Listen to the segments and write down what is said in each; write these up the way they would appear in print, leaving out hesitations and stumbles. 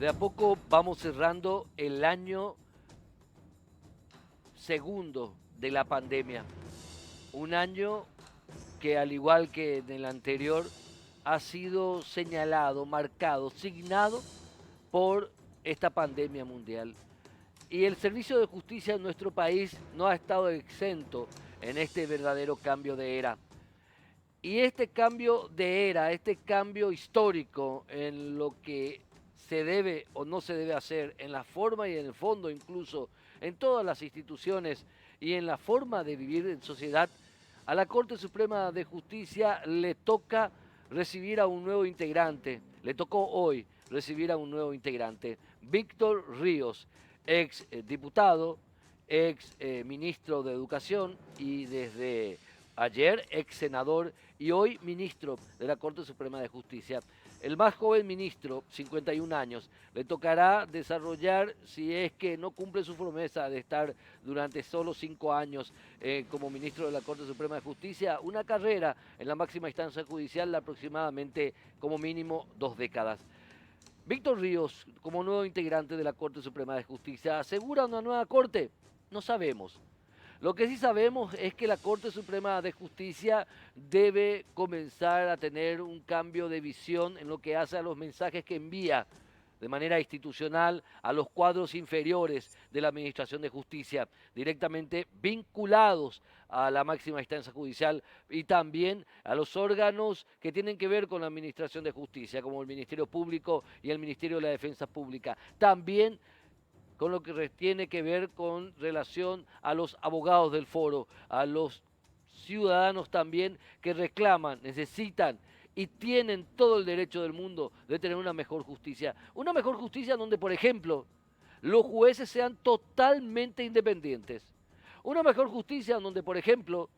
De a poco vamos cerrando el año segundo de la pandemia. Un año que, al igual que en el anterior, ha sido señalado, marcado, signado por esta pandemia mundial. Y el servicio de justicia en nuestro país no ha estado exento en este verdadero cambio de era. Y este cambio de era, este cambio histórico en lo que se debe o no se debe hacer, en la forma y en el fondo incluso, en todas las instituciones y en la forma de vivir en sociedad, a la Corte Suprema de Justicia le toca recibir a un nuevo integrante, le tocó hoy recibir a un nuevo integrante, Víctor Ríos, ex diputado, ex ministro de Educación y desde ayer ex senador y hoy ministro de la Corte Suprema de Justicia. El más joven ministro, 51 años, le tocará desarrollar, si es que no cumple su promesa de estar durante solo 5 años como ministro de la Corte Suprema de Justicia, una carrera en la máxima instancia judicial de aproximadamente como mínimo 2 décadas. Víctor Ríos, como nuevo integrante de la Corte Suprema de Justicia, ¿asegura una nueva corte? No sabemos. Lo que sí sabemos es que la Corte Suprema de Justicia debe comenzar a tener un cambio de visión en lo que hace a los mensajes que envía de manera institucional a los cuadros inferiores de la Administración de Justicia, directamente vinculados a la máxima instancia judicial y también a los órganos que tienen que ver con la Administración de Justicia, como el Ministerio Público y el Ministerio de la Defensa Pública. También con lo que tiene que ver con relación a los abogados del foro, a los ciudadanos también que reclaman, necesitan y tienen todo el derecho del mundo de tener una mejor justicia. Una mejor justicia donde, por ejemplo, los jueces sean totalmente independientes. Una mejor justicia donde, por ejemplo,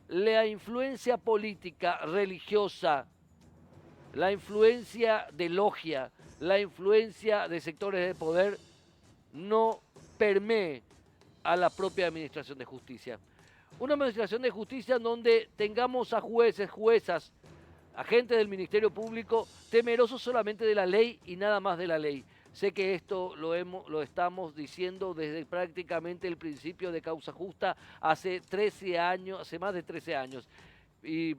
la influencia política, religiosa, la influencia de logia, la influencia de sectores de poder no permee a la propia administración de justicia. Una administración de justicia en donde tengamos a jueces, juezas, agentes del Ministerio Público temerosos solamente de la ley y nada más de la ley. Sé que esto lo estamos diciendo desde prácticamente el principio de causa justa hace 13 años, hace más de 13 años. Y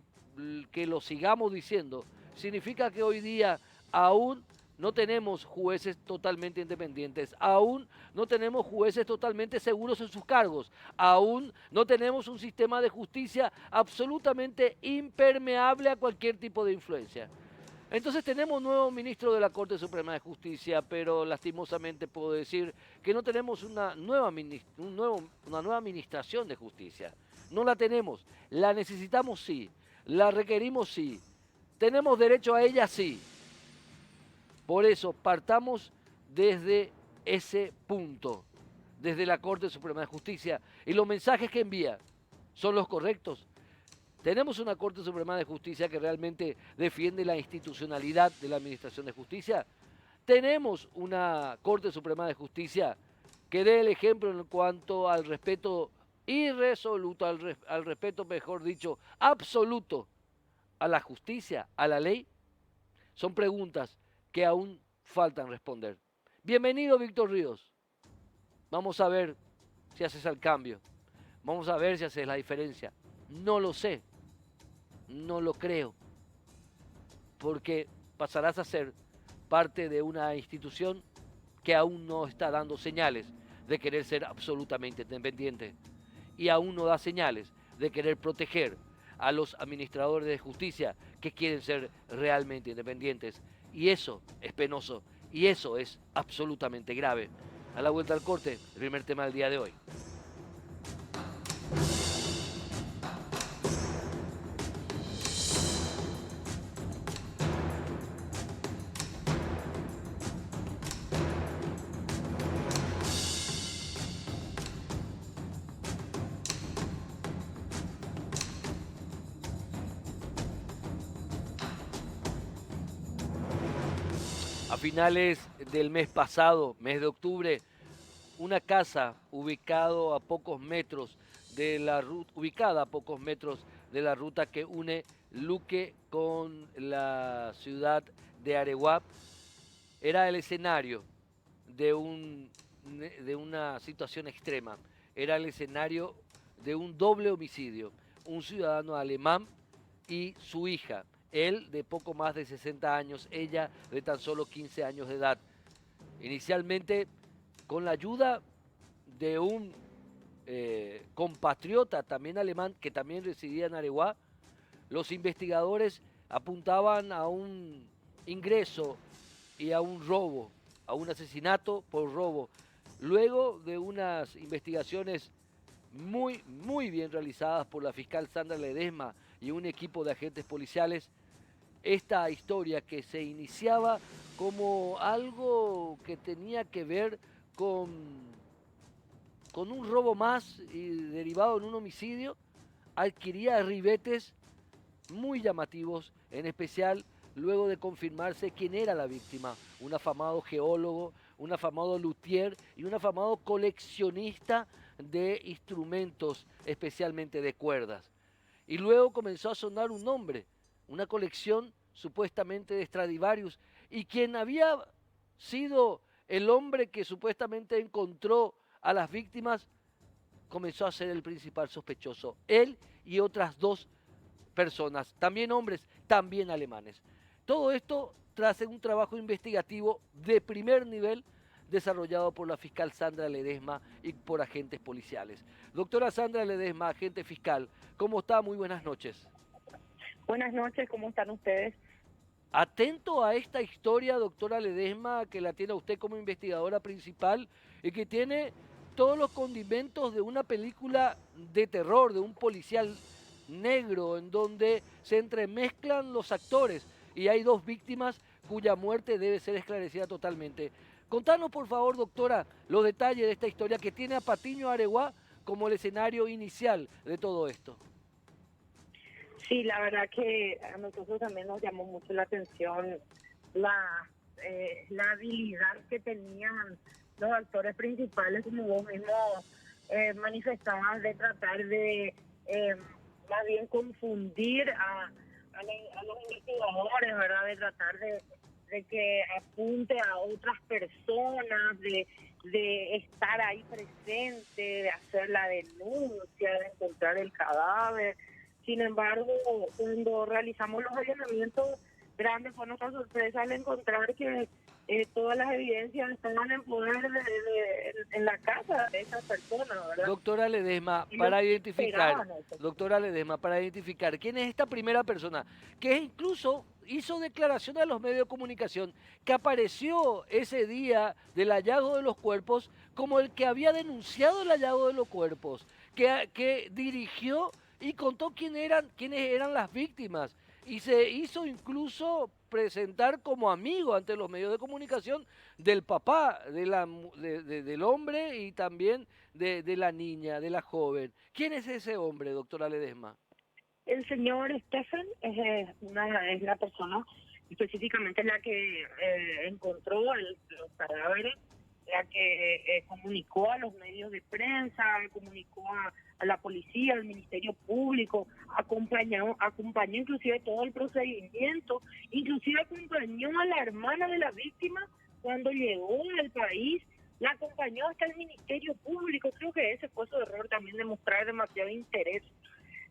que lo sigamos diciendo significa que hoy día aún no tenemos jueces totalmente independientes, aún no tenemos jueces totalmente seguros en sus cargos, aún no tenemos un sistema de justicia absolutamente impermeable a cualquier tipo de influencia. Entonces tenemos un nuevo ministro de la Corte Suprema de Justicia, pero lastimosamente puedo decir que no tenemos una nueva administración de justicia. No la tenemos, la necesitamos sí, la requerimos sí, tenemos derecho a ella sí. Por eso partamos desde ese punto, desde la Corte Suprema de Justicia, y los mensajes que envía son los correctos. ¿Tenemos una Corte Suprema de Justicia que realmente defiende la institucionalidad de la Administración de Justicia? ¿Tenemos una Corte Suprema de Justicia que dé el ejemplo en cuanto al respeto irresoluto, al respeto, mejor dicho, absoluto a la justicia, a la ley? Son preguntas que aún faltan responder. Bienvenido, Víctor Ríos. Vamos a ver si haces el cambio. Vamos a ver si haces la diferencia. No lo sé. No lo creo. Porque pasarás a ser parte de una institución que aún no está dando señales de querer ser absolutamente independiente. Y aún no da señales de querer proteger a los administradores de justicia que quieren ser realmente independientes. Y eso es penoso. Y eso es absolutamente grave. A la vuelta al corte, el primer tema del día de hoy. A finales del mes pasado, mes de octubre, una casa ubicada a pocos metros de la ruta que une Luque con la ciudad de Areguá, era el escenario de, un, de una situación extrema. Era el escenario de un doble homicidio. Un ciudadano alemán y su hija. Él de poco más de 60 años, ella de tan solo 15 años de edad. Inicialmente, con la ayuda de un compatriota también alemán que también residía en Areguá, los investigadores apuntaban a un ingreso y a un robo, a un asesinato por robo. Luego de unas investigaciones muy bien realizadas por la fiscal Sandra Ledesma y un equipo de agentes policiales, esta historia que se iniciaba como algo que tenía que ver con un robo más y derivado en un homicidio, adquiría ribetes muy llamativos, en especial luego de confirmarse quién era la víctima, un afamado geólogo, un afamado luthier y un afamado coleccionista de instrumentos, especialmente de cuerdas. Y luego comenzó a sonar un nombre, una colección supuestamente de Stradivarius, y quien había sido el hombre que supuestamente encontró a las víctimas comenzó a ser el principal sospechoso, él y otras dos personas, también hombres, también alemanes. Todo esto tras un trabajo investigativo de primer nivel desarrollado por la fiscal Sandra Ledesma y por agentes policiales. Doctora Sandra Ledesma, agente fiscal, ¿cómo está? Muy buenas noches. Buenas noches, ¿cómo están ustedes? Atento a esta historia, doctora Ledesma, que la tiene usted como investigadora principal y que tiene todos los condimentos de una película de terror, de un policial negro, en donde se entremezclan los actores y hay dos víctimas cuya muerte debe ser esclarecida totalmente. Contanos, por favor, doctora, los detalles de esta historia que tiene a Patiño Areguá como el escenario inicial de todo esto. Sí, la verdad que a nosotros también nos llamó mucho la atención la habilidad que tenían los actores principales, como vos mismo manifestabas, de tratar de más bien confundir a los investigadores, ¿verdad? De tratar de que apunte a otras personas, de estar ahí presente, de hacer la denuncia, de encontrar el cadáver. Sin embargo, cuando realizamos los allanamientos grandes, fue nuestra sorpresa al encontrar que todas las evidencias estaban en poder en la casa de esas personas, ¿verdad? Doctora Ledesma, para identificar quién es esta primera persona, que incluso hizo declaración a los medios de comunicación, que apareció ese día del hallazgo de los cuerpos como el que había denunciado el hallazgo de los cuerpos, que dirigió y contó quiénes eran las víctimas y se hizo incluso presentar como amigo ante los medios de comunicación del papá del hombre y también de la niña, de la joven. ¿Quién es ese hombre, doctora Ledesma? El señor Stephen es la persona específicamente la que encontró los cadáveres, la que comunicó a los medios de prensa, comunicó a la policía, al Ministerio Público, acompañó inclusive todo el procedimiento, inclusive acompañó a la hermana de la víctima cuando llegó al país, la acompañó hasta el Ministerio Público. Creo que ese fue su error también, de mostrar demasiado interés.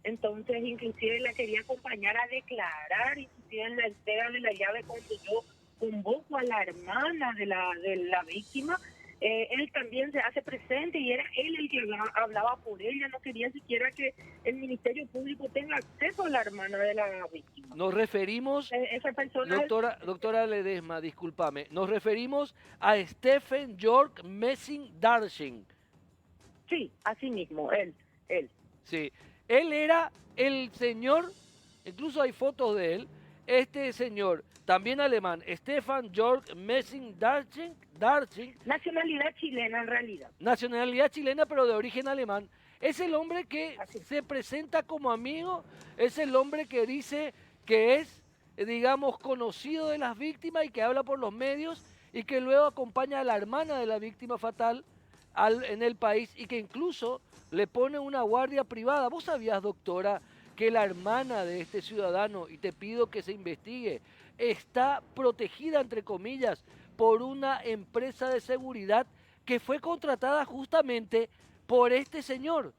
Entonces, inclusive la quería acompañar a declarar, inclusive en la entrega de la llave, cuando yo convoco a la hermana de la víctima, él también se hace presente y era él el que hablaba por ella. No quería siquiera que el Ministerio Público tenga acceso a la hermana de la víctima. Nos referimos, esa persona doctora Ledesma, discúlpame, nos referimos a Stephen Georg Messing Darshing. Sí, así mismo, él. Sí, él era el señor, incluso hay fotos de él, este señor, también alemán, Stefan Georg Messing Darshing. Nacionalidad chilena en realidad. Nacionalidad chilena, pero de origen alemán. Es el hombre que se presenta como amigo, es el hombre que dice que es, digamos, conocido de las víctimas y que habla por los medios y que luego acompaña a la hermana de la víctima fatal en el país y que incluso le pone una guardia privada. ¿Vos sabías, doctora, que la hermana de este ciudadano, y te pido que se investigue, está protegida, entre comillas, por una empresa de seguridad que fue contratada justamente por este señor.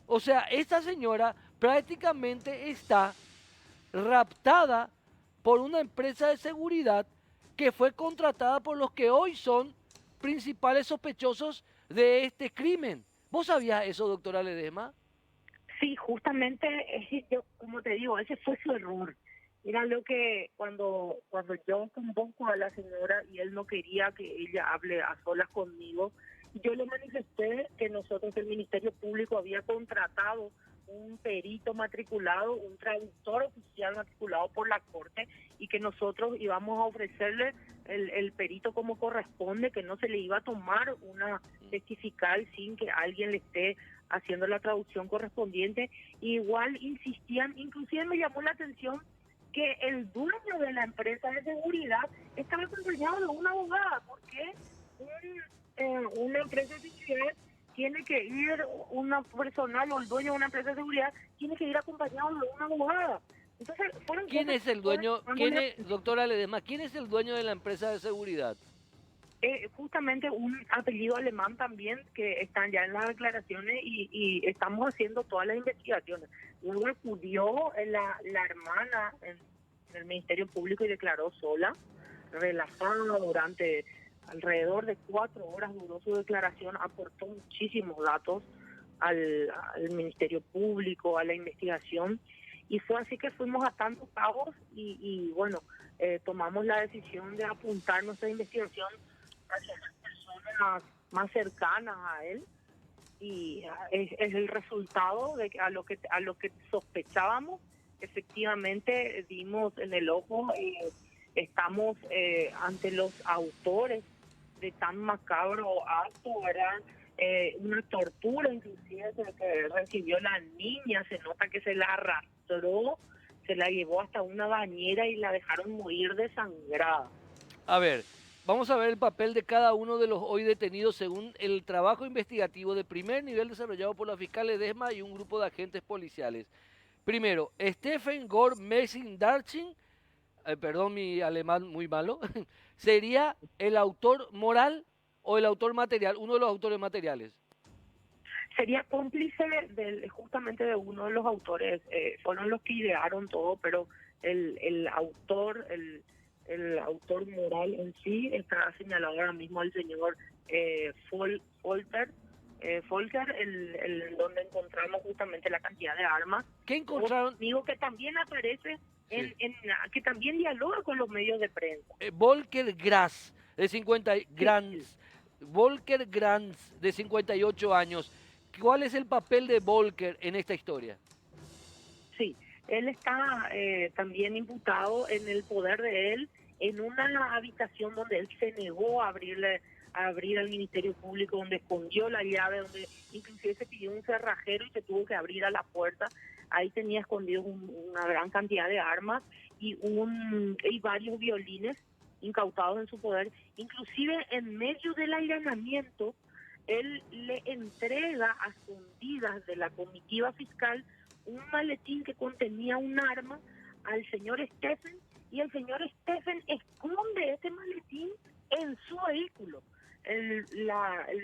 O sea, esta señora prácticamente está raptada por una empresa de seguridad que fue contratada por los que hoy son principales sospechosos de este crimen. ¿Vos sabías eso, doctora Ledesma? Sí, justamente, yo, como te digo, ese fue su error. Mira lo que cuando yo convoco a la señora y él no quería que ella hable a solas conmigo, yo le manifesté que nosotros, el Ministerio Público, había contratado un perito matriculado, un traductor oficial matriculado por la Corte, y que nosotros íbamos a ofrecerle el perito como corresponde, que no se le iba a tomar una testifical sin que alguien le esté haciendo la traducción correspondiente. Igual insistían, inclusive me llamó la atención que el dueño de la empresa de seguridad estaba acompañado de una abogada, porque una empresa de seguridad tiene que ir, una personal o el dueño de una empresa de seguridad tiene que ir acompañado de una abogada. Entonces, fueron ¿Quién cosas es el que fueron dueño? ¿Quién llamándole es, doctora Ledesma, quién es el dueño de la empresa de seguridad? justamente un apellido alemán también, que están ya en las declaraciones y estamos haciendo todas las investigaciones. Luego acudió la hermana en el Ministerio Público y declaró sola, relajada durante alrededor de 4 horas duró su declaración, aportó muchísimos datos al Ministerio Público, a la investigación, y fue así que fuimos a tantos cabos y bueno, tomamos la decisión de apuntar nuestra investigación hacia las personas más cercanas a él, y es el resultado de que a lo que sospechábamos. Efectivamente dimos en el ojo. Estamos ante los autores de tan macabro acto, ¿verdad? Una tortura inclusive que recibió la niña, se nota que se la arrastró, se la llevó hasta una bañera y la dejaron morir desangrada. A ver, vamos a ver el papel de cada uno de los hoy detenidos según el trabajo investigativo de primer nivel desarrollado por la fiscal Ledesma y un grupo de agentes policiales. Primero, Stephen Gore Messing Darchin, perdón mi alemán muy malo, sería el autor moral o el autor material, uno de los autores materiales. Sería cómplice justamente de uno de los autores. Fueron los que idearon todo, pero el autor, el autor moral en sí está señalado ahora mismo el señor Folker, donde encontramos justamente la cantidad de armas. ¿Qué encontraron? Digo que también aparece, Sí. que también dialoga con los medios de prensa. Volker Gras, de 50, Sí, Volker Granz, de 58 años. ¿Cuál es el papel de Volker en esta historia? sí, él está también imputado en el poder de él en una habitación donde él se negó a abrir al Ministerio Público, donde escondió la llave, donde inclusive se pidió un cerrajero y se tuvo que abrir a la puerta. Ahí tenía escondido una gran cantidad de armas y varios violines incautados en su poder. Inclusive en medio del allanamiento, él le entrega a escondidas de la comitiva fiscal un maletín que contenía un arma al señor Stephen, y el señor Stephen esconde ese maletín en su vehículo. El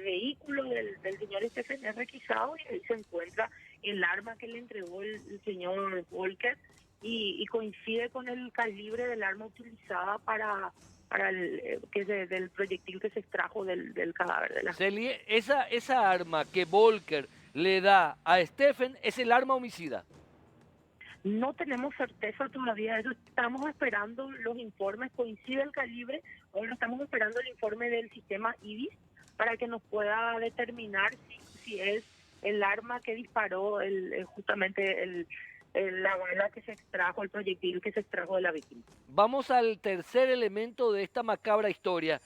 vehículo del señor Stephen es requisado y ahí se encuentra el arma que le entregó el señor Volker, y coincide con el calibre del arma utilizada para del proyectil que se extrajo del cadáver de la... Esa arma que Volker le da a Stephen es el arma homicida. No tenemos certeza todavía de eso, estamos esperando los informes, coincide el calibre, ahora estamos esperando el informe del sistema IBIS para que nos pueda determinar si es el arma que disparó justamente la bala que se extrajo, el proyectil que se extrajo de la víctima. Vamos al tercer elemento de esta macabra historia,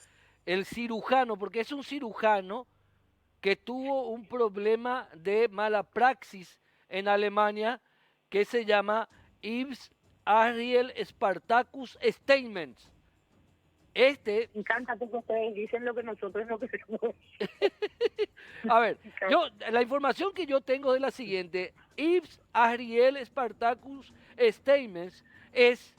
el cirujano, porque es un cirujano que tuvo un problema de mala praxis en Alemania que se llama Yves Ariel Spartacus Steinmetz. Me encanta porque ustedes dicen lo que nosotros no queremos decir. A ver, la información que yo tengo es la siguiente. Yves Ariel Spartacus Steinmetz es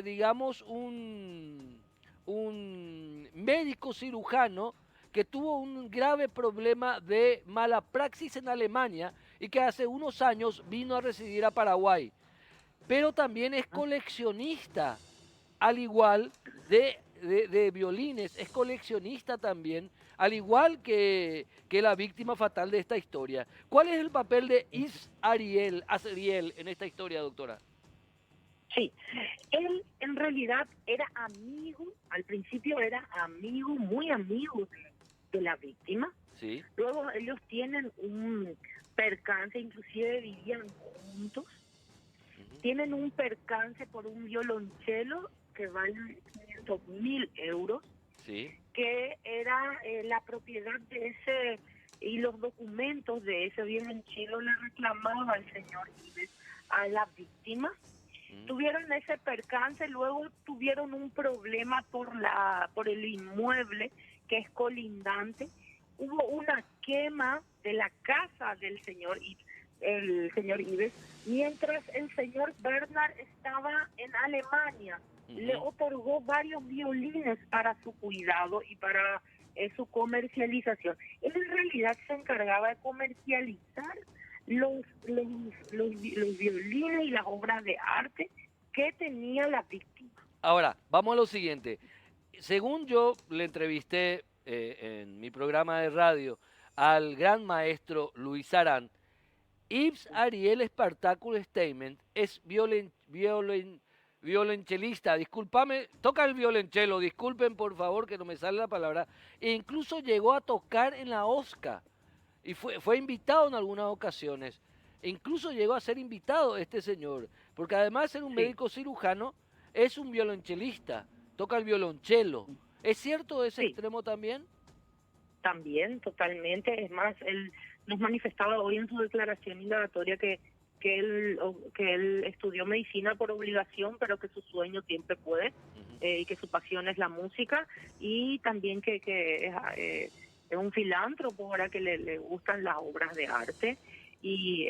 digamos, un un médico cirujano que tuvo un grave problema de mala praxis en Alemania y que hace unos años vino a residir a Paraguay. Pero también es coleccionista, al igual de violines, es coleccionista también, al igual que la víctima fatal de esta historia. ¿Cuál es el papel de Asriel en esta historia, doctora? Sí, él en realidad era amigo, al principio era amigo, muy amigo de la víctima. Sí. Luego ellos tienen un percance, inclusive vivían juntos. Ujú. Tienen un percance por un violonchelo que vale 500.000 euros, Sí. que era la propiedad de ese, y los documentos de ese violonchelo le reclamaba al señor Ives a la víctima. Tuvieron ese percance, luego tuvieron un problema por el inmueble que es colindante. Hubo una quema de la casa del el señor Ives, mientras el señor Bernard estaba en Alemania. Le otorgó varios violines para su cuidado y para su comercialización. Él en realidad se encargaba de comercializar los violines y las obras de arte que tenía la víctima. Ahora, vamos a lo siguiente. Según yo le entrevisté en mi programa de radio al gran maestro Luis Arán, Yves Ariel Spartacus Statement es violonchelista, discúlpame, toca el violonchelo, disculpen por favor que no me sale la palabra, e incluso llegó a tocar en la OSCA y fue invitado en algunas ocasiones, e incluso llegó a ser invitado este señor, porque además de ser un Sí, médico cirujano, es un violonchelista, toca el violonchelo. ¿Es cierto ese sí, extremo también? también, totalmente. Es más, él nos manifestaba hoy en su declaración indagatoria que él estudió medicina por obligación, pero que su sueño siempre puede, Ujú. y que su pasión es la música, y también que es un filántropo, ahora que le gustan las obras de arte y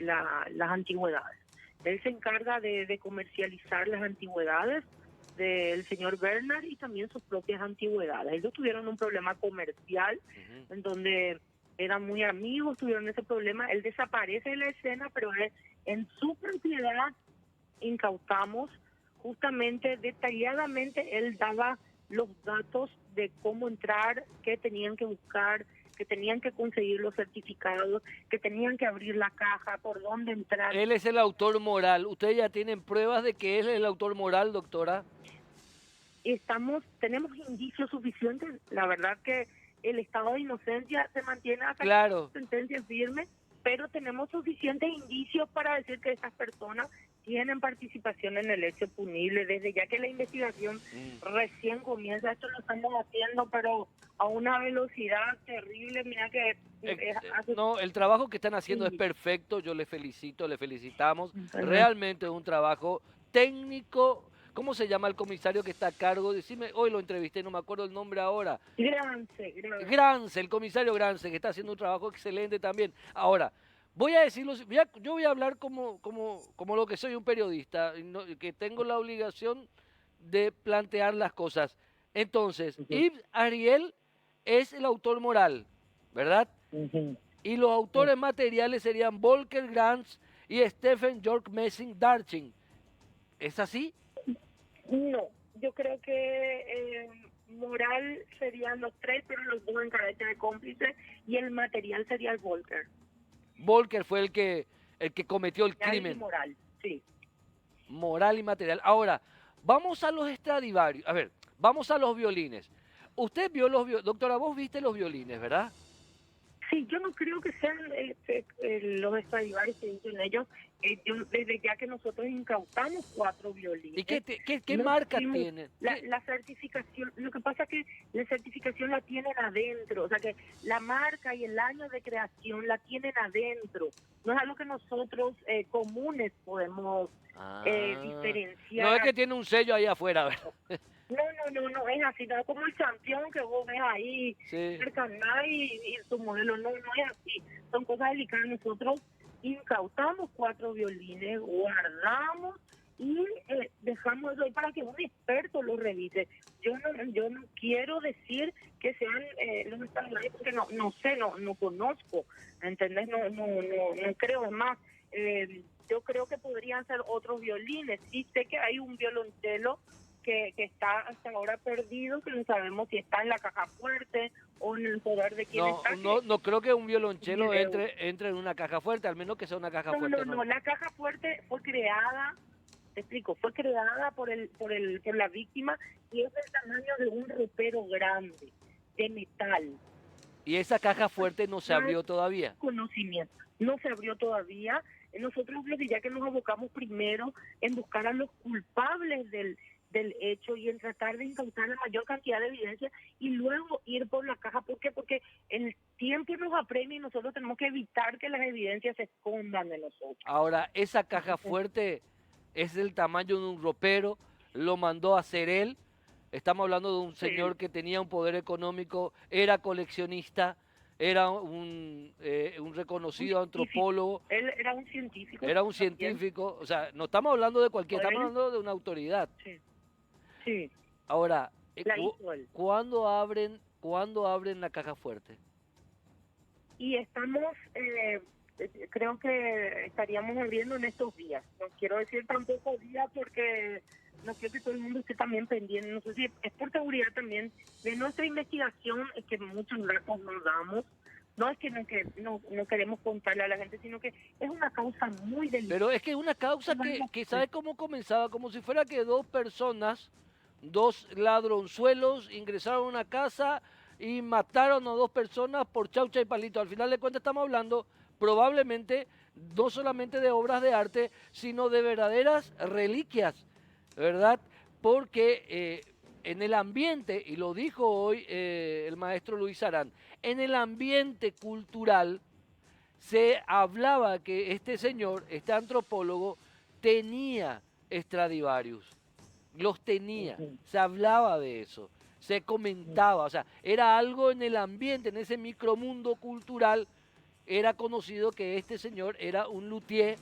las antigüedades. Él se encarga de comercializar las antigüedades del señor Bernard y también sus propias antigüedades. Ellos tuvieron un problema comercial Ujú. en donde eran muy amigos, tuvieron ese problema. Él desaparece de la escena, pero en su propiedad incautamos justamente, detalladamente, él daba los datos de cómo entrar, qué tenían que buscar, que tenían que conseguir los certificados, que tenían que abrir la caja, por dónde entrar. Él es el autor moral. ¿Ustedes ya tienen pruebas de que él es el autor moral, doctora? Tenemos indicios suficientes. La verdad que el estado de inocencia se mantiene hasta que Claro. la sentencia firme, pero tenemos suficientes indicios para decir que estas personas tienen participación en el hecho punible, desde ya que la investigación recién comienza. Esto lo estamos haciendo, pero a una velocidad terrible. Mira que hace... No, el trabajo que están haciendo es Sí, perfecto, yo les felicito, les felicitamos. bueno, Realmente es un trabajo técnico. ¿Cómo se llama el comisario que está a cargo? Decime, hoy lo entrevisté, no me acuerdo el nombre ahora. grande. Grance, el comisario Grance, que está haciendo un trabajo excelente también. Ahora, voy a decirlo, yo voy a hablar como lo que soy un periodista, y que tengo la obligación de plantear las cosas. Entonces, Ujú, Yves Ariel es el autor moral, ¿verdad? ujú. Y los autores materiales serían Volker Grants y Stephen Georg Messing Darching. ¿Es así? No, yo creo que moral serían los tres, pero los dos en carácter de cómplice, y el material sería el Volker. Volker fue el que cometió el Material y crimen, moral, sí. moral y material. Ahora, vamos a los Stradivarius. A ver, vamos a los violines. Usted vio los violines, doctora, vos viste los violines, ¿verdad? Sí, yo no creo que sean los Stradivarius que dicen ellos. Desde ya que nosotros incautamos 4 ¿Y violines, qué no marca tuvimos tienen? la certificación. Lo que pasa es que la certificación la tienen adentro, o sea que la marca y el año de creación la tienen adentro. No es algo que nosotros comunes podemos Ah, no es diferenciar. que tiene un sello ahí afuera, ¿verdad? No, es así, no es como el campeón que vos ves ahí Sí. cercana y su modelo, no es así, son cosas delicadas. Nosotros incautamos 4 violines, guardamos y dejamos eso ahí para que un experto lo revise. Yo no quiero decir que sean los estándares porque no sé, no conozco, ¿entendés? No creo más. Yo creo que podrían ser otros violines. Sí sé que hay un violonchelo que está hasta ahora perdido, que no sabemos si está en la caja fuerte o en el poder de quién está. No creo que un violonchelo entre en una caja fuerte, al menos que sea una caja fuerte. No, la caja fuerte fue creada, te explico, fue creada por la víctima y es del tamaño de un ropero grande, de metal. Y esa caja fuerte no se abrió todavía. Conocimiento, no se abrió todavía. Nosotros ya que nos abocamos primero en buscar a los culpables del hecho y en tratar de incautar la mayor cantidad de evidencia y luego ir por la caja. ¿Por qué? Porque el tiempo nos apremia y nosotros tenemos que evitar que las evidencias se escondan de nosotros. Ahora, esa caja fuerte es del tamaño de un ropero, lo mandó a hacer él. Estamos hablando de un señor que tenía un poder económico, era coleccionista, era un reconocido antropólogo. Él era un científico. Era un científico, o sea, no estamos hablando de cualquiera, estamos hablando de una autoridad. Sí. Ahora, ¿cuándo abren la caja fuerte? Y estamos, creo que estaríamos abriendo en estos días. No quiero decir tampoco días porque no quiero que todo el mundo esté también pendiente. No sé si es por seguridad también de nuestra investigación, es que muchos datos nos damos. No es que no queremos contarle a la gente, sino que es una causa muy delicada. Pero es que es una causa que ¿sabe cómo comenzaba? Como si fuera que dos personas, dos ladronzuelos ingresaron a una casa y mataron a dos personas por chaucha y palito. Al final de cuentas estamos hablando probablemente no solamente de obras de arte, sino de verdaderas reliquias, ¿verdad? Porque en el ambiente, y lo dijo hoy el maestro Luis Arán, en el ambiente cultural se hablaba que este señor, este antropólogo, tenía Stradivarius, los tenía, se hablaba de eso, se comentaba, o sea, era algo en el ambiente, en ese micromundo cultural, era conocido que este señor era un luthier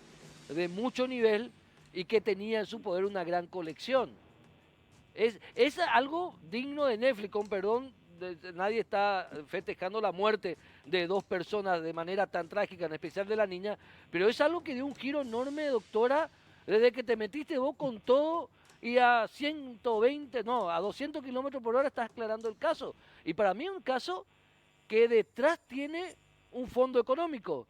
de mucho nivel y que tenía en su poder una gran colección. Es algo digno de Netflix, con perdón, nadie está festejando la muerte de dos personas de manera tan trágica, en especial de la niña, pero es algo que dio un giro enorme, doctora, desde que te metiste vos con todo y a 120, no, a 200 kilómetros por hora estás aclarando el caso. Y para mí es un caso que detrás tiene un fondo económico.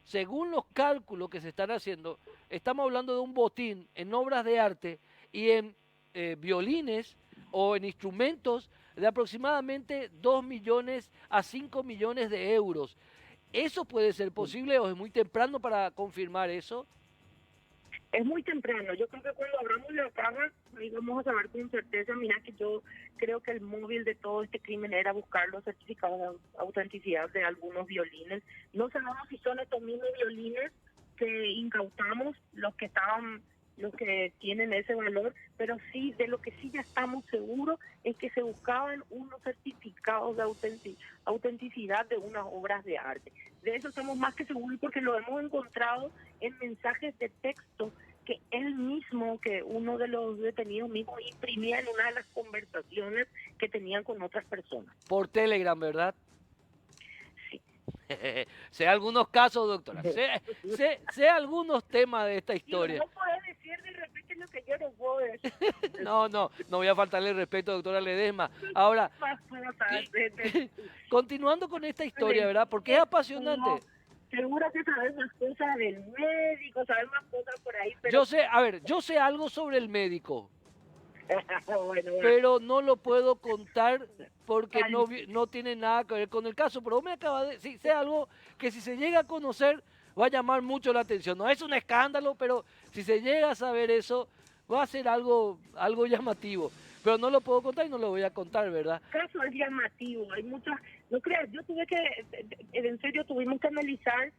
Según los cálculos que se están haciendo, estamos hablando de un botín en obras de arte y en violines o en instrumentos de aproximadamente 2 millones a 5 millones de euros. ¿Eso puede ser posible o es muy temprano para confirmar eso? Es muy temprano. Yo creo que cuando abramos la caja, ahí vamos a saber con certeza. Mira que yo creo que el móvil de todo este crimen era buscar los certificados de autenticidad de algunos violines. No sabemos si son estos mismos violines que incautamos, los que tienen ese valor, pero sí, de lo que sí ya estamos seguros es que se buscaban unos certificados de autenticidad de unas obras de arte. De eso estamos más que seguros porque lo hemos encontrado en mensajes de texto que él mismo, que uno de los detenidos mismos imprimía en una de las conversaciones que tenían con otras personas. Por Telegram, ¿verdad? Sí. Sé algunos casos, doctora, sé algunos temas de esta historia. No podés decir de repente lo que yo no puedo decir. No voy a faltarle el respeto, doctora Ledesma. Ahora, continuando con esta historia, ¿verdad? Porque es apasionante. Seguro que sabes más cosas del médico, sabes más cosas por ahí. Pero... Yo sé algo sobre el médico. bueno. Pero no lo puedo contar porque no tiene nada que ver con el caso. Pero vos me acabas de decir, sé algo que si se llega a conocer va a llamar mucho la atención. No es un escándalo, pero si se llega a saber eso, va a ser algo llamativo. Pero no lo puedo contar y no lo voy a contar, ¿verdad? El caso es llamativo, hay muchas, no creas, yo tuve que, en serio tuvimos que analizar,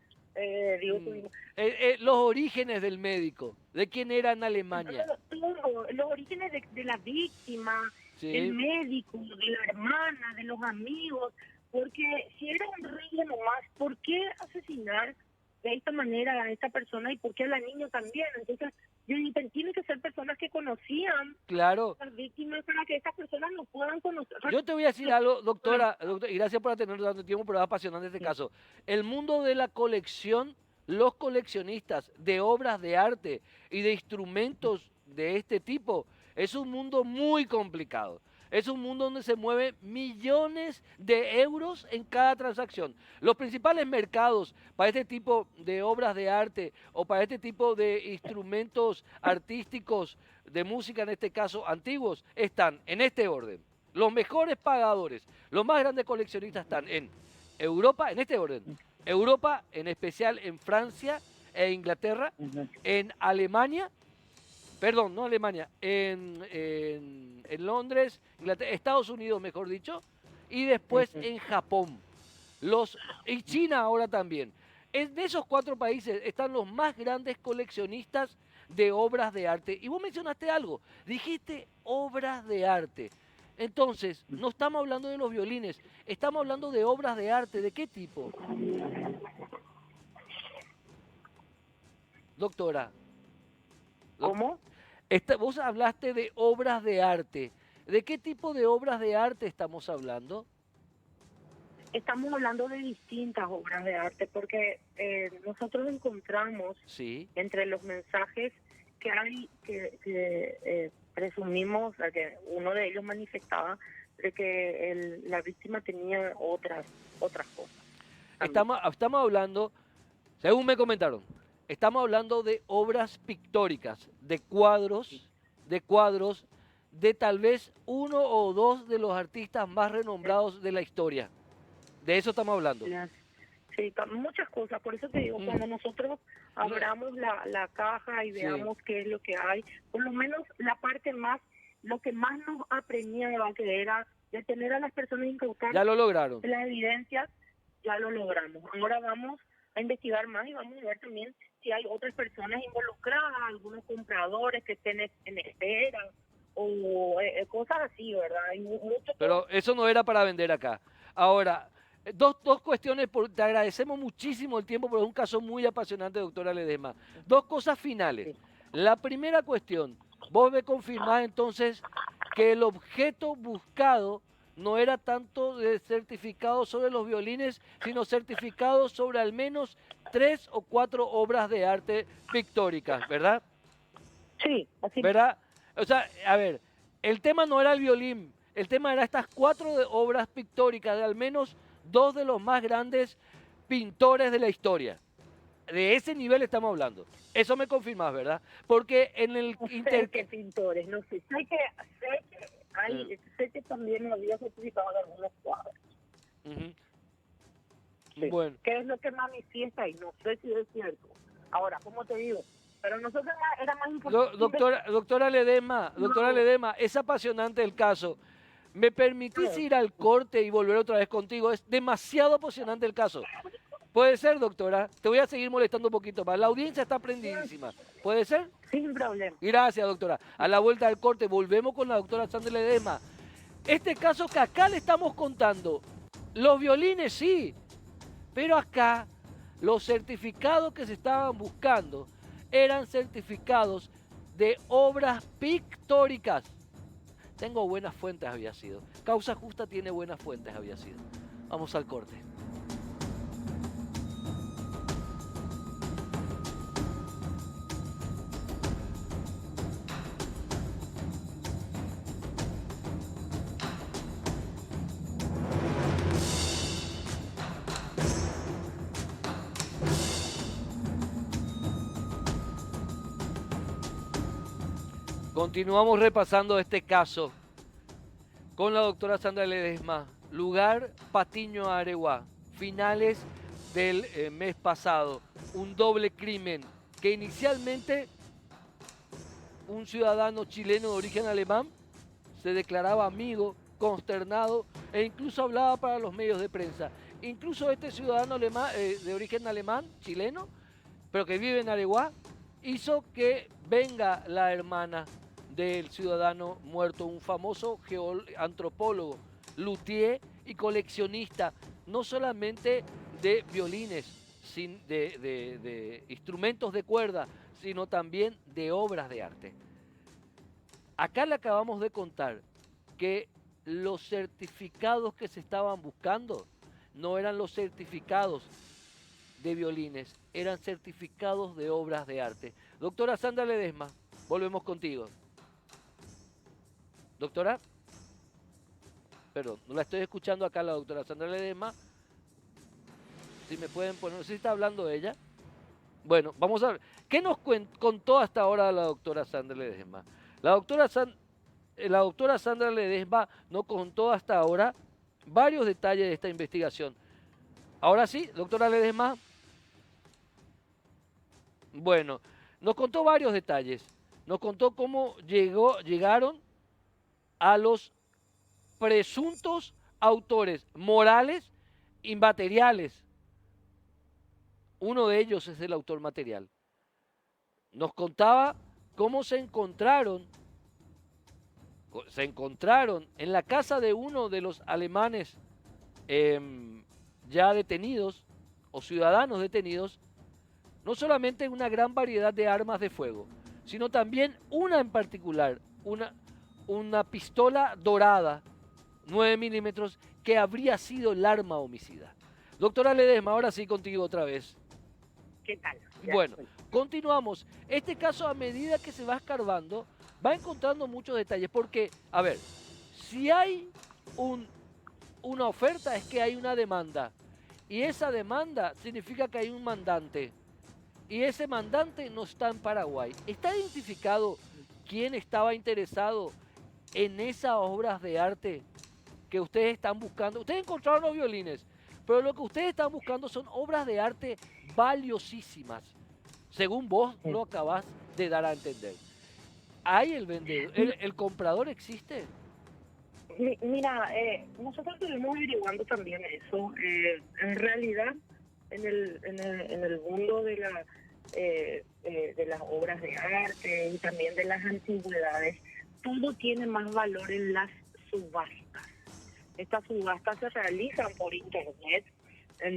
los orígenes del médico, de quién era en Alemania. Los orígenes de la víctima, sí, del médico, de la hermana, de los amigos, porque si era un río nomás, ¿por qué asesinar de esta manera a esta persona y por qué a la niña también? Entonces Y tienen que ser personas que conocían Claro. a las víctimas para que estas personas no puedan conocer. Yo te voy a decir algo, doctora, y gracias por atendernos tanto tiempo, pero es apasionante este Sí. caso. El mundo de la colección, los coleccionistas de obras de arte y de instrumentos de este tipo, es un mundo muy complicado. Es un mundo donde se mueven millones de euros en cada transacción. Los principales mercados para este tipo de obras de arte o para este tipo de instrumentos artísticos, de música en este caso antiguos, están en este orden. Los mejores pagadores, los más grandes coleccionistas están en Europa, en este orden. Europa, en especial en Francia e Inglaterra, Ujú. en Alemania, perdón, no Alemania, en Londres, Estados Unidos, mejor dicho, y después Ujú. en Japón. Y China ahora también. En esos 4 países están los más grandes coleccionistas de obras de arte. Y vos mencionaste algo, dijiste obras de arte. Entonces, no estamos hablando de los violines, estamos hablando de obras de arte. ¿De qué tipo? Doctora, doc- ¿Cómo? vos hablaste de obras de arte. ¿De qué tipo de obras de arte estamos hablando? Estamos hablando de distintas obras de arte porque nosotros encontramos Sí. entre los mensajes que hay que presumimos que uno de ellos manifestaba de que la víctima tenía otras cosas también. Estamos hablando, según me comentaron, estamos hablando de obras pictóricas, de cuadros de tal vez uno o dos de los artistas más renombrados de la historia. De eso estamos hablando. Sí, muchas cosas. Por eso te digo, cuando nosotros abramos la caja y Sí. veamos qué es lo que hay, por lo menos la parte más, lo que más nos apremiaba, que era de tener a las personas incautadas, Ya lo lograron. las evidencias, ya lo logramos. Ahora vamos a investigar más y vamos a ver también si hay otras personas involucradas, algunos compradores que estén en espera o cosas así, ¿verdad? Hay mucho. Pero eso no era para vender acá. Ahora, dos cuestiones, te agradecemos muchísimo el tiempo, porque es un caso muy apasionante, doctora Ledesma. Dos cosas finales. Sí. La primera cuestión, vos me confirmás entonces que el objeto buscado no era tanto de certificado sobre los violines, sino certificado sobre al menos 3 o 4 obras de arte pictóricas, ¿verdad? Sí, así. ¿Verdad? O sea, a ver, el tema no era el violín, el tema era estas 4 obras pictóricas de al menos 2 de los más grandes pintores de la historia. De ese nivel estamos hablando. Eso me confirmas, ¿verdad? Porque en el No sé qué pintores, no sé. Sé que también había certificado de algunos cuadros. Sí. Bueno. ¿Qué es lo que manifiesta? Y no sé si es cierto. Ahora, ¿cómo te digo? Pero nosotros era más importante. Doctora Ledesma, es apasionante el caso. ¿Me permitís ir al corte y volver otra vez contigo? Es demasiado apasionante el caso. ¿Puede ser, doctora? Te voy a seguir molestando un poquito más. La audiencia está prendidísima. ¿Puede ser? Sin problema. Gracias, doctora. A la vuelta del corte volvemos con la doctora Sandra Ledesma. Este caso que acá le estamos contando, los violines sí, pero acá los certificados que se estaban buscando eran certificados de obras pictóricas. Tengo buenas fuentes, había sido. Causa Justa tiene buenas fuentes, había sido. Vamos al corte. Continuamos repasando este caso con la doctora Sandra Ledesma. Lugar Patiño Areguá, finales del mes pasado. Un doble crimen que inicialmente un ciudadano chileno de origen alemán se declaraba amigo, consternado e incluso hablaba para los medios de prensa. Incluso este ciudadano alemán, de origen alemán, chileno, pero que vive en Areguá, hizo que venga la hermana del ciudadano muerto, un famoso antropólogo, luthier y coleccionista, no solamente de violines, de instrumentos de cuerda, sino también de obras de arte. Acá le acabamos de contar que los certificados que se estaban buscando no eran los certificados de violines, eran certificados de obras de arte. Doctora Sandra Ledesma, volvemos contigo. Doctora, perdón, no la estoy escuchando acá la doctora Sandra Ledesma. Si me pueden poner, no sé si está hablando ella. Bueno, vamos a ver. ¿Qué nos contó hasta ahora la doctora Sandra Ledesma? La doctora Sandra Ledesma nos contó hasta ahora varios detalles de esta investigación. Ahora sí, doctora Ledesma. Bueno, nos contó varios detalles. Nos contó cómo llegaron a los presuntos autores morales y materiales. Uno de ellos es el autor material. Nos contaba cómo se encontraron en la casa de uno de los alemanes ya detenidos o ciudadanos detenidos, no solamente una gran variedad de armas de fuego, sino también una en particular, una pistola dorada, 9 milímetros, que habría sido el arma homicida. Doctora Ledesma, ahora sí contigo otra vez. ¿Qué tal? Bueno, continuamos. Este caso, a medida que se va escarbando, va encontrando muchos detalles, porque, a ver, si hay una oferta es que hay una demanda, y esa demanda significa que hay un mandante, y ese mandante no está en Paraguay. ¿Está identificado quién estaba interesado en esas obras de arte que ustedes están buscando? Ustedes encontraron los violines, pero lo que ustedes están buscando son obras de arte valiosísimas, según vos lo acabás de dar a entender. ¿Hay el vendedor, el comprador existe? Mira, nosotros estuvimos averiguando también eso. En realidad, en el mundo de las obras de arte y también de las antigüedades, todo tiene más valor en las subastas. Estas subastas se realizan por internet,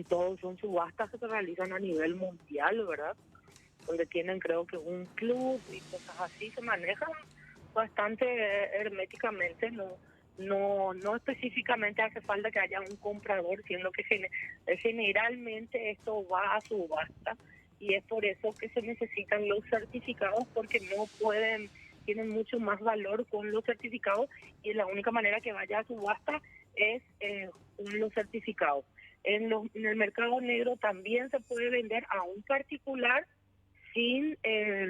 son subastas que se realizan a nivel mundial, ¿verdad? Donde tienen, creo que, un club y cosas así, se manejan bastante herméticamente, no específicamente hace falta que haya un comprador, siendo que generalmente esto va a subasta, y es por eso que se necesitan los certificados, porque tienen mucho más valor con los certificados, y la única manera que vaya a subasta es con los certificados. En el mercado negro también se puede vender a un particular sin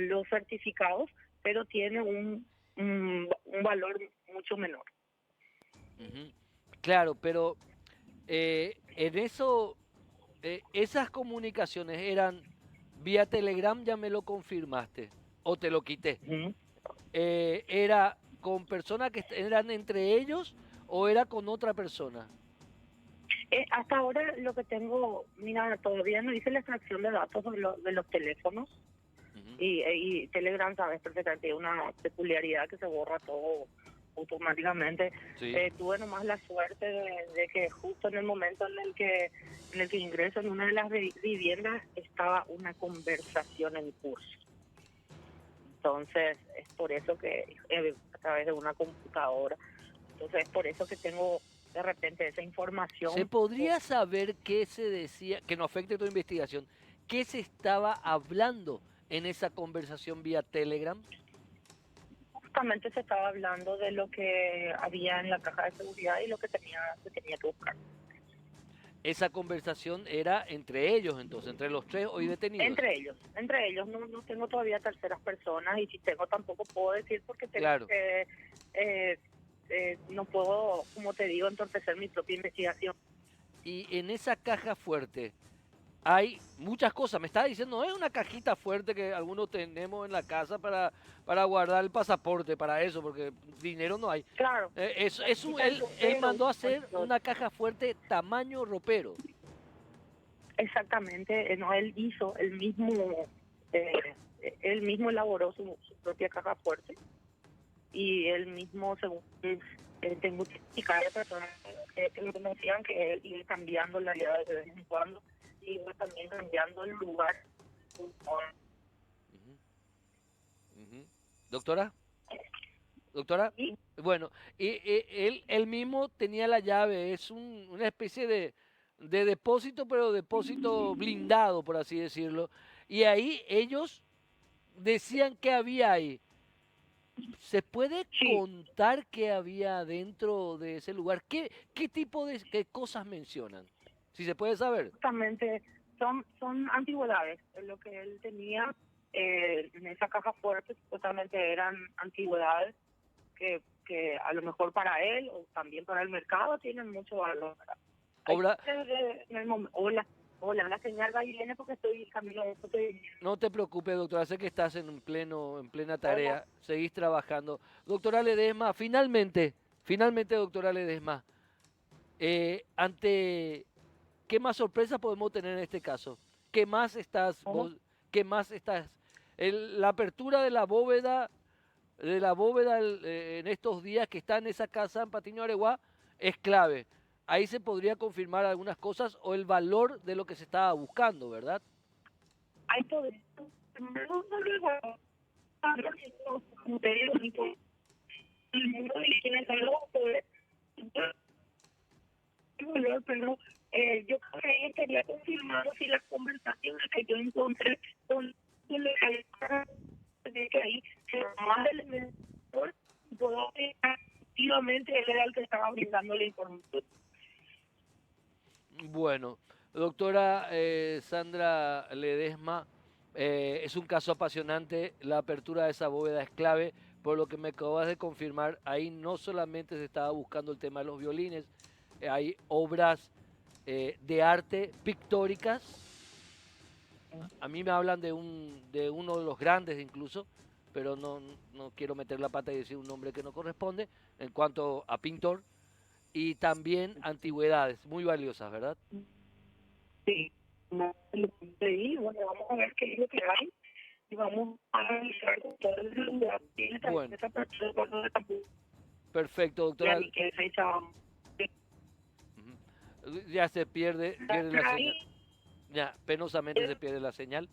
los certificados, pero tiene un valor mucho menor. Uh-huh. Claro, pero en eso, esas comunicaciones eran vía Telegram, ya me lo confirmaste, o te lo quité. Uh-huh. ¿Era con personas que eran entre ellos o era con otra persona? Hasta ahora lo que tengo, mira, todavía no hice la extracción de datos de los teléfonos. Uh-huh. Y Telegram, sabes perfectamente, tiene una peculiaridad que se borra todo automáticamente. Sí. Tuve nomás la suerte de que justo en el momento en el que ingreso en una de las viviendas estaba una conversación en curso. Entonces es por eso que a través de una computadora, entonces es por eso que tengo de repente esa información. ¿Se podría saber qué se decía, que no afecte tu investigación, qué se estaba hablando en esa conversación vía Telegram? Justamente se estaba hablando de lo que había en la caja de seguridad y lo que tenía que buscar. Esa conversación era entre ellos, entonces, entre los tres hoy detenidos. Entre ellos no tengo todavía terceras personas, y si tengo tampoco puedo decir, porque tengo Claro. que no puedo, como te digo, entorpecer mi propia investigación. Y en esa caja fuerte hay muchas cosas. Me estaba diciendo, no es una cajita fuerte que algunos tenemos en la casa para guardar el pasaporte, para eso, porque dinero no hay. Claro. Él mandó a hacer una caja fuerte tamaño ropero. Exactamente, no, él mismo elaboró su propia caja fuerte, y él mismo, según tengo que explicar a personas que lo conocían, que él iba cambiando la llave de vez en cuando, y iba también cambiando el lugar. Uh-huh. Ujú. Doctora, doctora. Y Bueno, él mismo tenía la llave, es una especie de depósito, pero depósito blindado, por así decirlo. Y ahí ellos decían que había ahí. ¿Se puede sí, contar qué había dentro de ese lugar? ¿Qué tipo de qué cosas mencionan? Si se puede saber. justamente son antigüedades. Lo que él tenía en esa caja fuerte supuestamente eran antigüedades que a lo mejor para él o también para el mercado tienen mucho valor. Hay Obra, que en el momento, hola, la señal va y viene porque estoy camino de estoy no te preocupes, doctora, sé que estás en plena hola. tarea, seguís trabajando. Doctora Ledesma, finalmente, doctora Ledesma, ante ¿qué más sorpresa podemos tener en este caso? ¿Qué más estás ¿Cómo? vos, qué más estás? La apertura de la bóveda en estos días que está en esa casa en Patiño Areguá es clave. Ahí se podría confirmar algunas cosas o el valor de lo que se estaba buscando, ¿verdad? Hay poder. No, no, no, hablo que no, como te digo, ni por el mundo de quienes hablamos poder, pero yo creo que ella quería confirmar si las conversaciones que yo encontré con el de que ahí se más del mentor y puedo ver activamente él era el que estaba brindando la información. Bueno, doctora Sandra Ledesma, es un caso apasionante, la apertura de esa bóveda es clave, por lo que me acabas de confirmar, ahí no solamente se estaba buscando el tema de los violines, hay obras de arte pictóricas, a mí me hablan de uno de los grandes incluso, pero no quiero meter la pata y decir un nombre que no corresponde en cuanto a pintor, y también antigüedades muy valiosas, ¿verdad? Sí, no, lo que te digo, bueno, vamos a ver qué es lo que hay y vamos a revisar con todo el lugar. Tiene también Bueno, esa persona cuando de tampoco perfecto, ya doctora. ni qué fecha vamos. Ujú. Ya se pierde la señal. Ahí, Ya, penosamente se pierde la señal.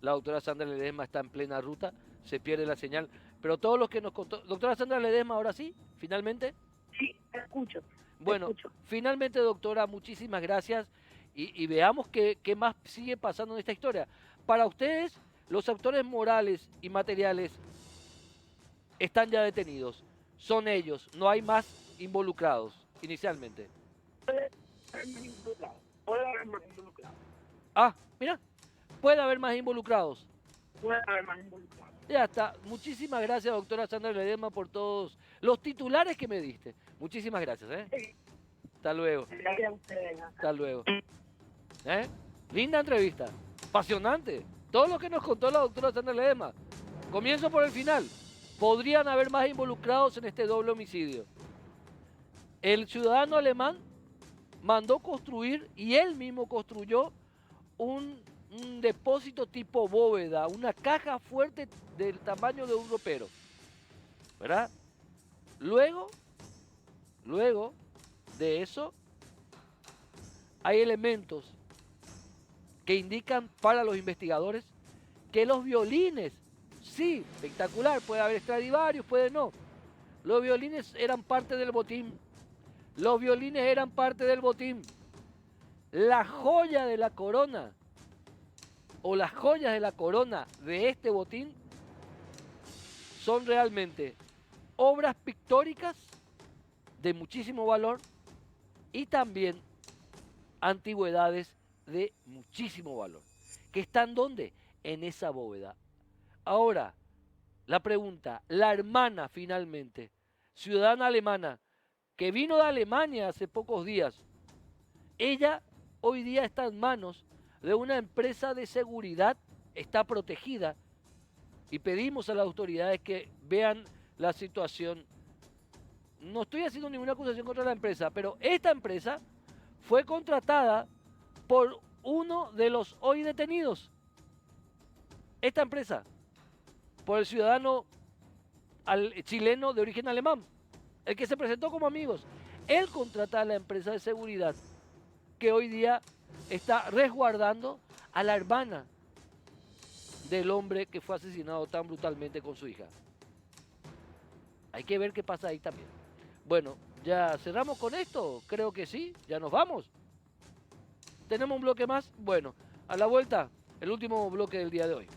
La doctora Sandra Ledesma está en plena ruta, se pierde la señal. Pero todos los que nos contó. Doctora Sandra Ledesma, ahora sí, finalmente. sí, te escucho, te Bueno, escucho. finalmente, doctora, muchísimas gracias. Y veamos qué más sigue pasando en esta historia. Para ustedes, los autores morales y materiales están ya detenidos. Son ellos, no hay más involucrados inicialmente. Puede haber más involucrado, puede haber más involucrado, Ah, mira, puede haber más involucrados. puede haber más involucrado. Ya está. Muchísimas gracias, doctora Sandra Ledesma, por todos los titulares que me diste. Muchísimas gracias, ¿eh? Sí, Hasta luego. gracias a ustedes. Hasta luego. ¿Eh? Linda entrevista. Apasionante. Todo lo que nos contó la doctora Sandra Ledesma. Comienzo por el final. Podrían haber más involucrados en este doble homicidio. El ciudadano alemán mandó construir y él mismo construyó un depósito tipo bóveda, una caja fuerte del tamaño de un ropero, ¿verdad? Luego, luego de eso, hay elementos que indican para los investigadores que los violines, sí, espectacular, puede haber Stradivarius, puede no, los violines eran parte del botín, los violines eran parte del botín, la joya de la corona o las joyas de la corona de este botín son realmente obras pictóricas de muchísimo valor y también antigüedades de muchísimo valor. ¿Que están dónde? En esa bóveda. Ahora, la pregunta, la hermana finalmente, ciudadana alemana, que vino de Alemania hace pocos días, ella hoy día está en manos de una empresa de seguridad, está protegida y pedimos a las autoridades que vean la situación. No estoy haciendo ninguna acusación contra la empresa, pero esta empresa fue contratada por uno de los hoy detenidos. Esta empresa, por el ciudadano chileno de origen alemán, el que se presentó como amigos. Él contrata a la empresa de seguridad que hoy día está resguardando a la hermana del hombre que fue asesinado tan brutalmente con su hija. Hay que ver qué pasa ahí también. Bueno, ¿ya cerramos con esto? Creo que sí, ya nos vamos. ¿Tenemos un bloque más? Bueno, a la vuelta, el último bloque del día de hoy.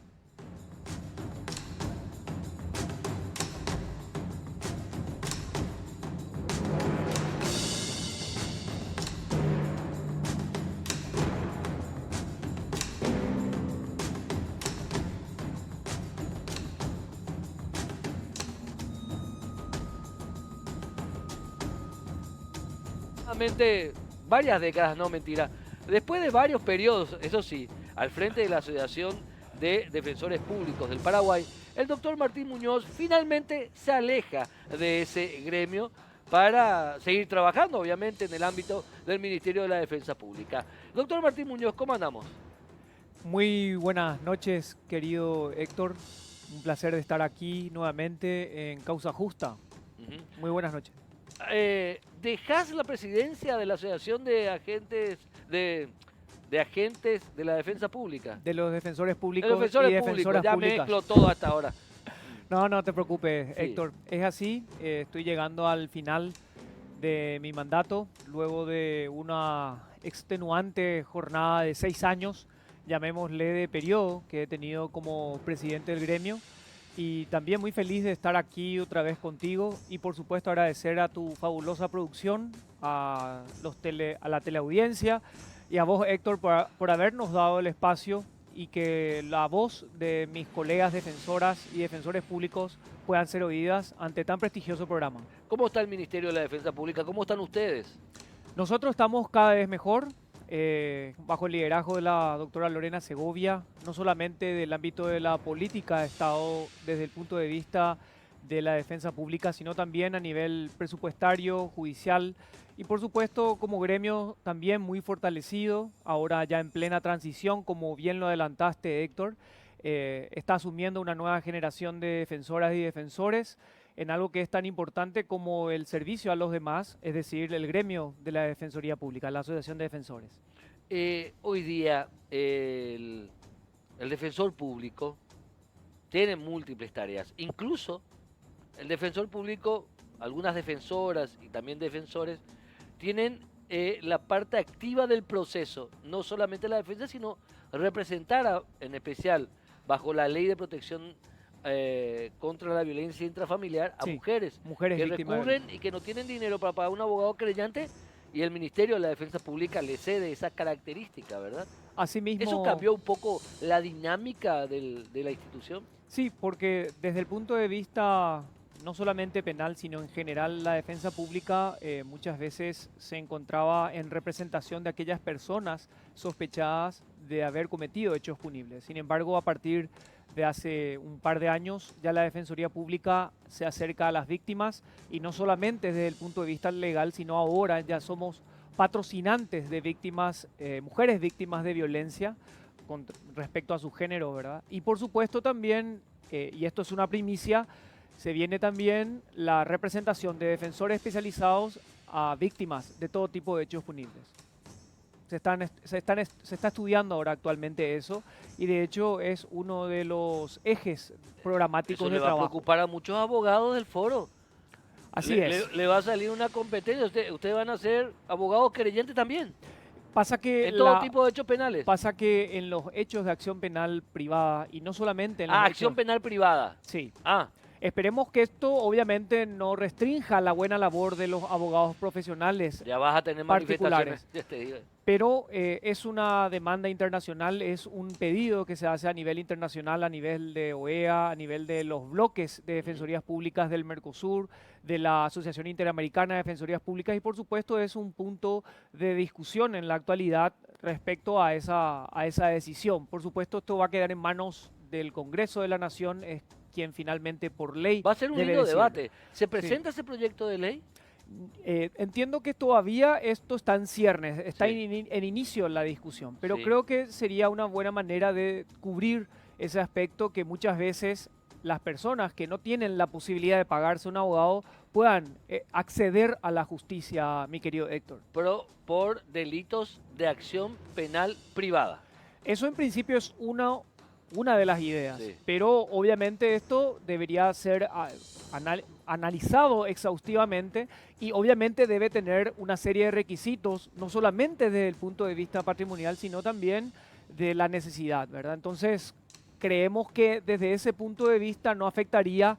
Varias décadas, no mentira, después de varios periodos, eso sí, al frente de la Asociación de Defensores Públicos del Paraguay, el doctor Martín Muñoz finalmente se aleja de ese gremio para seguir trabajando, obviamente, en el ámbito del Ministerio de la Defensa Pública. Doctor Martín Muñoz, ¿cómo andamos? Muy buenas noches, querido Héctor. Un placer de estar aquí nuevamente en Causa Justa. Muy buenas noches. ¿Dejás la presidencia de la Asociación de Agentes de Agentes de la Defensa Pública? De los defensores públicos De defensores y públicos, defensoras ya públicas. mezclo todo hasta ahora. No te preocupes, Sí. Héctor. Es así, estoy llegando al final de mi mandato, luego de una extenuante jornada de 6 años, llamémosle de periodo, que he tenido como presidente del gremio. Y también muy feliz de estar aquí otra vez contigo y por supuesto agradecer a tu fabulosa producción, a la teleaudiencia y a vos, Héctor, por habernos dado el espacio y que la voz de mis colegas defensoras y defensores públicos puedan ser oídas ante tan prestigioso programa. ¿Cómo está el Ministerio de la Defensa Pública? ¿Cómo están ustedes? Nosotros estamos cada vez mejor, bajo el liderazgo de la doctora Lorena Segovia, no solamente del ámbito de la política de Estado desde el punto de vista de la defensa pública, sino también a nivel presupuestario, judicial y por supuesto como gremio también muy fortalecido, ahora ya en plena transición, como bien lo adelantaste, Héctor. Está asumiendo una nueva generación de defensoras y defensores en algo que es tan importante como el servicio a los demás, es decir, el gremio de la Defensoría Pública, la Asociación de Defensores. Hoy día el defensor público tiene múltiples tareas. Incluso el defensor público, algunas defensoras y también defensores, tienen la parte activa del proceso, no solamente la defensa, sino representar en especial bajo la ley de protección contra la violencia intrafamiliar a Sí, mujeres que víctimas recurren y que no tienen dinero para pagar un abogado querellante y el Ministerio de la Defensa Pública le cede esa característica, ¿verdad? Asimismo, ¿Eso cambió un poco la dinámica de la institución? sí, porque desde el punto de vista no solamente penal, sino en general la defensa pública muchas veces se encontraba en representación de aquellas personas sospechadas de haber cometido hechos punibles. Sin embargo, a partir de hace un par de años, ya la Defensoría Pública se acerca a las víctimas y no solamente desde el punto de vista legal, sino ahora ya somos patrocinantes de víctimas, mujeres víctimas de violencia con respecto a su género, ¿verdad? Y por supuesto también, y esto es una primicia, se viene también la representación de defensores especializados a víctimas de todo tipo de hechos punibles. Se está estudiando ahora actualmente eso y de hecho es uno de los ejes programáticos Eso de le va a trabajo. preocupar a muchos abogados del foro. Así Le, es. le va a salir una competencia. Ustedes van a ser abogados querellantes también, Pasa que, en todo tipo de hechos penales. pasa que en los hechos de acción penal privada y no solamente en los Acción hechos- penal privada. Sí. Ah, Esperemos que esto obviamente no restrinja la buena labor de los abogados profesionales, ya vas a tener Particulares. manifestaciones. Ya te digo. pero es una demanda internacional, es un pedido que se hace a nivel internacional, a nivel de OEA, a nivel de los bloques de defensorías públicas del Mercosur, de la Asociación Interamericana de Defensorías Públicas y por supuesto es un punto de discusión en la actualidad respecto a esa decisión. Por supuesto esto va a quedar en manos del Congreso de la Nación, es quien finalmente por ley Va a ser un debe lindo decidirlo. debate. ¿Se presenta ese proyecto de ley? Entiendo que todavía esto está en ciernes, está Sí. en inicio la discusión, pero Sí. creo que sería una buena manera de cubrir ese aspecto que muchas veces las personas que no tienen la posibilidad de pagarse un abogado puedan acceder a la justicia, mi querido Héctor. Por delitos de acción penal privada. Eso en principio es una de las ideas, Sí. pero obviamente esto debería ser analizado exhaustivamente y obviamente debe tener una serie de requisitos, no solamente desde el punto de vista patrimonial, sino también de la necesidad, ¿verdad? Entonces, creemos que desde ese punto de vista no afectaría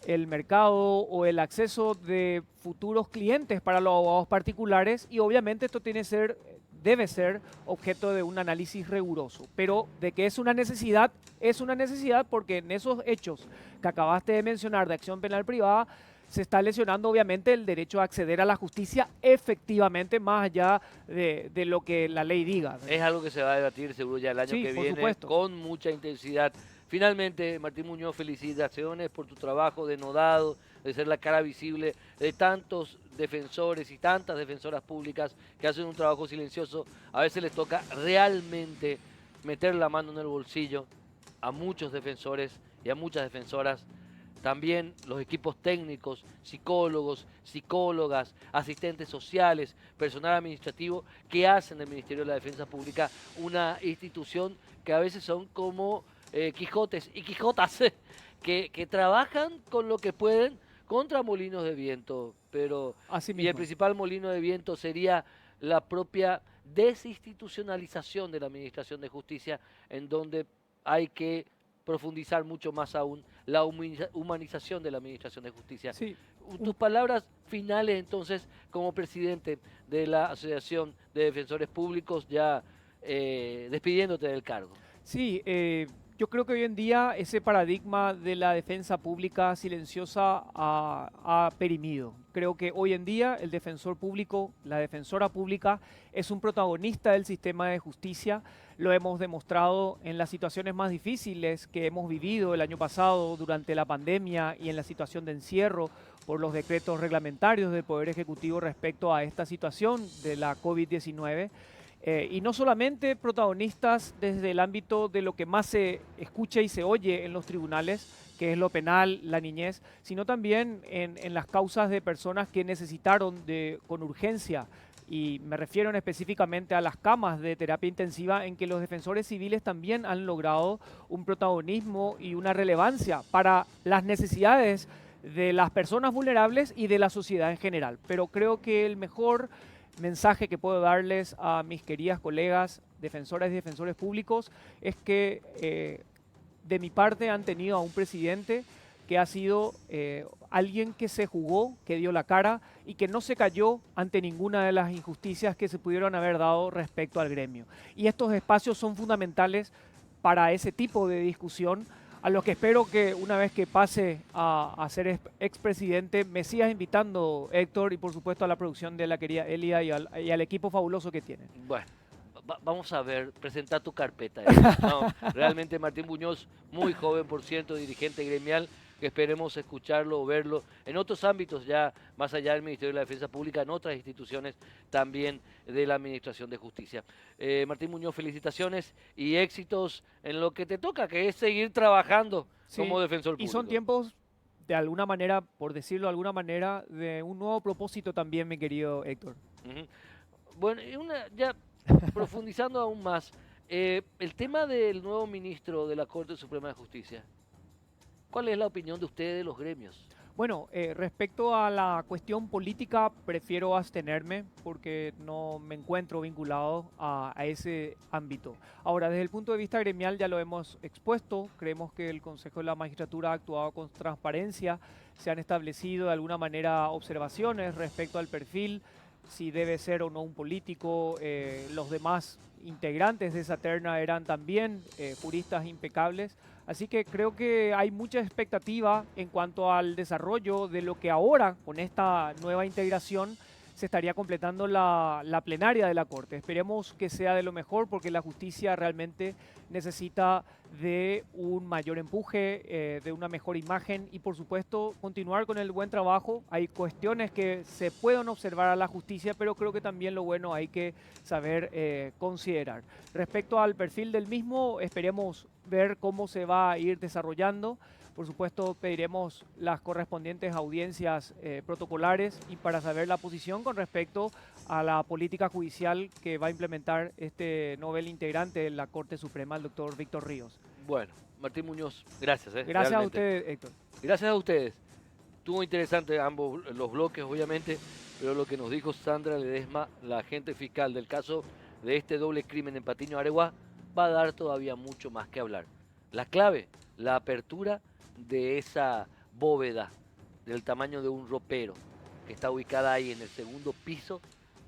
el mercado o el acceso de futuros clientes para los abogados particulares y obviamente esto debe ser objeto de un análisis riguroso. Pero de que es una necesidad porque en esos hechos que acabaste de mencionar de acción penal privada se está lesionando obviamente el derecho a acceder a la justicia efectivamente más allá de lo que la ley diga, ¿verdad? Es algo que se va a debatir seguro ya el año Sí, que por viene supuesto. con mucha intensidad. Finalmente, Martín Muñoz, felicitaciones por tu trabajo denodado, de ser la cara visible de tantos defensores y tantas defensoras públicas que hacen un trabajo silencioso. A veces les toca realmente meter la mano en el bolsillo a muchos defensores y a muchas defensoras. También los equipos técnicos, psicólogos, psicólogas, asistentes sociales, personal administrativo que hacen del Ministerio de la Defensa Pública una institución que a veces son como Quijotes y Quijotas que trabajan con lo que pueden contra molinos de viento. Así Y el mismo. principal molino de viento sería la propia desinstitucionalización de la Administración de Justicia, en donde hay que profundizar mucho más aún la humanización de la Administración de Justicia. Sí, Tus palabras finales entonces como presidente de la Asociación de Defensores Públicos, ya despidiéndote del cargo. Sí, yo creo que hoy en día ese paradigma de la defensa pública silenciosa ha perimido. Creo que hoy en día el defensor público, la defensora pública, es un protagonista del sistema de justicia. Lo hemos demostrado en las situaciones más difíciles que hemos vivido el año pasado durante la pandemia y en la situación de encierro por los decretos reglamentarios del Poder Ejecutivo respecto a esta situación de la COVID-19. Y no solamente protagonistas desde el ámbito de lo que más se escucha y se oye en los tribunales, que es lo penal, la niñez, sino también en las causas de personas que necesitaron con urgencia, y me refiero específicamente a las camas de terapia intensiva, en que los defensores civiles también han logrado un protagonismo y una relevancia para las necesidades de las personas vulnerables y de la sociedad en general. Pero creo que el mejor mensaje que puedo darles a mis queridas colegas defensoras y defensores públicos es que de mi parte han tenido a un presidente que ha sido alguien que se jugó, que dio la cara y que no se cayó ante ninguna de las injusticias que se pudieron haber dado respecto al gremio. Y estos espacios son fundamentales para ese tipo de discusión, a los que espero que una vez que pase a ser expresidente me sigas invitando, Héctor, y por supuesto a la producción de la querida Elia y al equipo fabuloso que tienen. Bueno, vamos a ver, presenta tu carpeta. No, realmente Martín Muñoz, muy joven por cierto, dirigente gremial, que esperemos escucharlo o verlo en otros ámbitos ya, más allá del Ministerio de la Defensa Pública, en otras instituciones también de la Administración de Justicia. Martín Muñoz, felicitaciones y éxitos en lo que te toca, que es seguir trabajando como defensor público. Y son tiempos, de alguna manera, por decirlo de alguna manera, de un nuevo propósito también, mi querido Héctor. Bueno, ya profundizando aún más, el tema del nuevo ministro de la Corte Suprema de Justicia. ¿Cuál es la opinión de ustedes de los gremios? Bueno, respecto a la cuestión política, prefiero abstenerme porque no me encuentro vinculado a ese ámbito. Ahora, desde el punto de vista gremial ya lo hemos expuesto, creemos que el Consejo de la Magistratura ha actuado con transparencia, se han establecido de alguna manera observaciones respecto al perfil, si debe ser o no un político, los demás integrantes de esa terna eran también juristas impecables. Así que creo que hay mucha expectativa en cuanto al desarrollo de lo que ahora, con esta nueva integración, se estaría completando la plenaria de la Corte. Esperemos que sea de lo mejor porque la justicia realmente necesita de un mayor empuje, de una mejor imagen y por supuesto continuar con el buen trabajo. Hay cuestiones que se pueden observar a la justicia, pero creo que también lo bueno hay que saber considerar. Respecto al perfil del mismo, esperemos ver cómo se va a ir desarrollando. Por supuesto, pediremos las correspondientes audiencias protocolares y para saber la posición con respecto a la política judicial que va a implementar este novel integrante de la Corte Suprema, el doctor Víctor Ríos. Bueno, Martín Muñoz, gracias, Gracias a realmente. usted, Héctor. Gracias a ustedes. Estuvo interesante ambos los bloques, obviamente, pero lo que nos dijo Sandra Ledesma, la agente fiscal del caso de este doble crimen en Patiño, Areguá, va a dar todavía mucho más que hablar. La clave, la apertura de esa bóveda del tamaño de un ropero, que está ubicada ahí en el segundo piso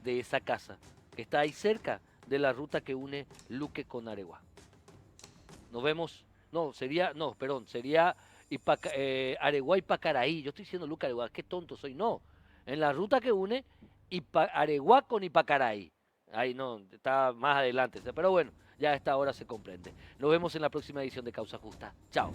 de esa casa, que está ahí cerca de la ruta que une Luque con Areguá. Nos vemos, sería Areguá y Pacaraí. Yo estoy diciendo Luque Areguá, qué tonto soy. No, en la ruta que une Areguá con Ipacaraí. Ahí no, está más adelante, pero bueno, ya a esta hora se comprende. Nos vemos en la próxima edición de Causa Justa. Chao.